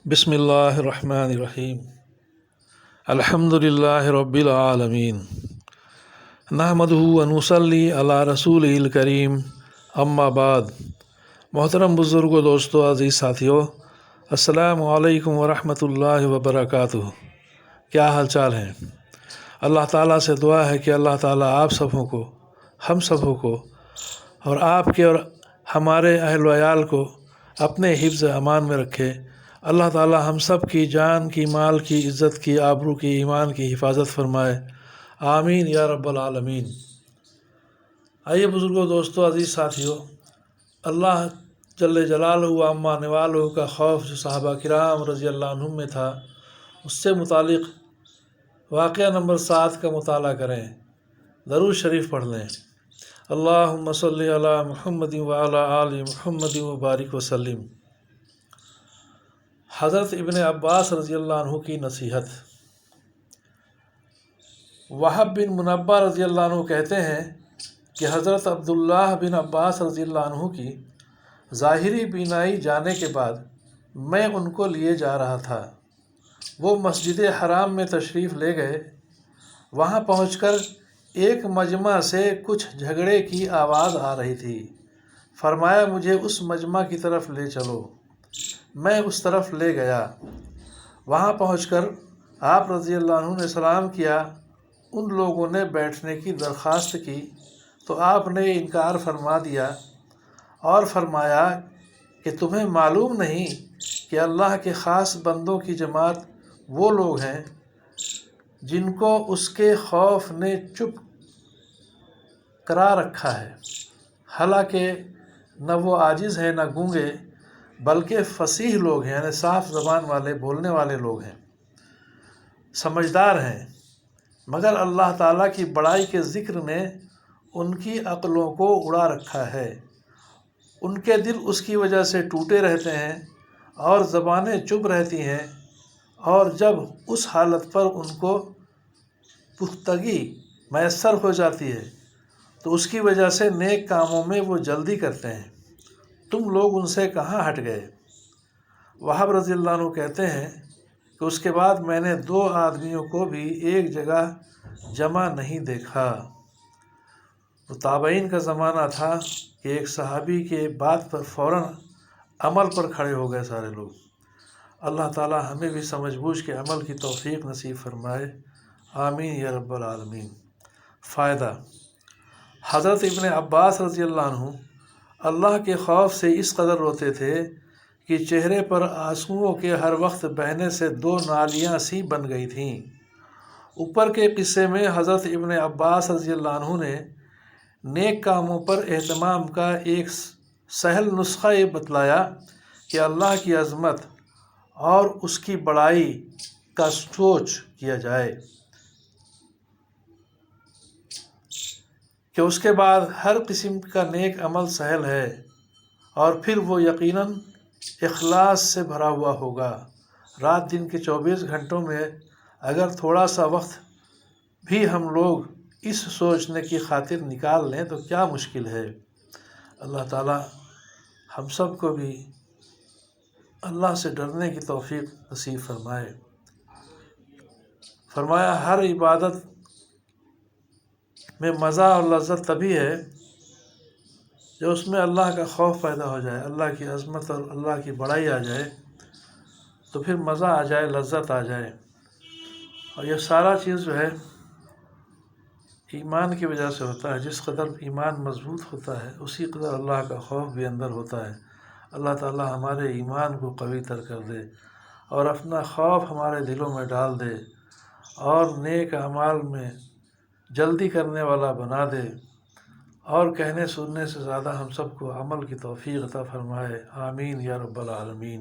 بسم اللہ الرحمن الرحیم الحمد للہ رب العالمین نحمدہ و نصلی علی رسولہ الکریم اما بعد۔ محترم بزرگوں، دوستو، عزیز ساتھیو، السلام علیکم ورحمۃ اللہ وبرکاتہ۔ کیا حال چال ہیں؟ اللہ تعالیٰ سے دعا ہے کہ اللہ تعالیٰ آپ سبوں کو، ہم سبوں کو اور آپ کے اور ہمارے اہل و عیال کو اپنے حفظ امان میں رکھے۔ اللہ تعالیٰ ہم سب کی جان کی، مال کی، عزت کی، آبرو کی، ایمان کی حفاظت فرمائے، آمین یا رب العالمین۔ آئیے بزرگوں، دوستو، عزیز ساتھیو، اللہ جل جلالہ و عما نوالہ کا خوف جو صحابہ کرام رضی اللہ عنہم میں تھا، اس سے متعلق واقعہ نمبر 7 کا مطالعہ کریں، درود شریف پڑھ لیں۔ اللہم صلی علی محمد وعلی آل محمد وبارک وسلم۔ حضرت ابن عباس رضی اللہ عنہ کی نصیحت۔ وہب بن منبہ رضی اللہ عنہ کہتے ہیں کہ حضرت عبداللہ بن عباس رضی اللہ عنہ کی ظاہری بینائی جانے کے بعد میں ان کو لیے جا رہا تھا۔ وہ مسجد حرام میں تشریف لے گئے۔ وہاں پہنچ کر ایک مجمع سے کچھ جھگڑے کی آواز آ رہی تھی۔ فرمایا، مجھے اس مجمع کی طرف لے چلو۔ میں اس طرف لے گیا۔ وہاں پہنچ کر آپ رضی اللہ عنہ نے سلام کیا۔ ان لوگوں نے بیٹھنے کی درخواست کی تو آپ نے انکار فرما دیا اور فرمایا کہ تمہیں معلوم نہیں کہ اللہ کے خاص بندوں کی جماعت وہ لوگ ہیں جن کو اس کے خوف نے چپ کرا رکھا ہے، حالانکہ نہ وہ عاجز ہیں نہ گونگے، بلکہ فصیح لوگ ہیں، یعنی صاف زبان والے، بولنے والے لوگ ہیں، سمجھدار ہیں، مگر اللہ تعالیٰ کی بڑائی کے ذکر نے ان کی عقلوں کو اڑا رکھا ہے۔ ان کے دل اس کی وجہ سے ٹوٹے رہتے ہیں اور زبانیں چپ رہتی ہیں، اور جب اس حالت پر ان کو پختگی میسر ہو جاتی ہے تو اس کی وجہ سے نیک کاموں میں وہ جلدی کرتے ہیں۔ تم لوگ ان سے کہاں ہٹ گئے؟ وہب رضی اللہ عنہ کہتے ہیں کہ اس کے بعد میں نے 2 آدمیوں کو بھی ایک جگہ جمع نہیں دیکھا۔ وہ تابعین کا زمانہ تھا کہ ایک صحابی کے بات پر فوراً عمل پر کھڑے ہو گئے سارے لوگ۔ اللہ تعالیٰ ہمیں بھی سمجھ بوجھ کے عمل کی توفیق نصیب فرمائے، آمین یا رب العالمین۔ فائدہ: حضرت ابن عباس رضی اللہ عنہ اللہ کے خوف سے اس قدر روتے تھے کہ چہرے پر آنسوؤں کے ہر وقت بہنے سے 2 نالیاں سی بن گئی تھیں۔ اوپر کے قصے میں حضرت ابن عباس رضی اللہ عنہ نے نیک کاموں پر اہتمام کا ایک سہل نسخہ یہ بتلایا کہ اللہ کی عظمت اور اس کی بڑائی کا سوچ کیا جائے کہ اس کے بعد ہر قسم کا نیک عمل سہل ہے، اور پھر وہ یقیناً اخلاص سے بھرا ہوا ہوگا۔ رات دن کے 24 گھنٹوں میں اگر تھوڑا سا وقت بھی ہم لوگ اس سوچنے کی خاطر نکال لیں تو کیا مشکل ہے۔ اللہ تعالیٰ ہم سب کو بھی اللہ سے ڈرنے کی توفیق نصیب فرمائے۔ فرمایا، ہر عبادت میں مزہ اور لذت تبھی ہے جو اس میں اللہ کا خوف پیدا ہو جائے، اللہ کی عظمت اور اللہ کی بڑائی آ جائے، تو پھر مزہ آ جائے، لذت آ جائے۔ اور یہ سارا چیز جو ہے ایمان کی وجہ سے ہوتا ہے۔ جس قدر ایمان مضبوط ہوتا ہے اسی قدر اللہ کا خوف بھی اندر ہوتا ہے۔ اللہ تعالیٰ ہمارے ایمان کو قوی تر کر دے اور اپنا خوف ہمارے دلوں میں ڈال دے اور نیک اعمال میں جلدی کرنے والا بنا دے، اور کہنے سننے سے زیادہ ہم سب کو عمل کی توفیق عطا فرمائے، آمین یا رب العالمین۔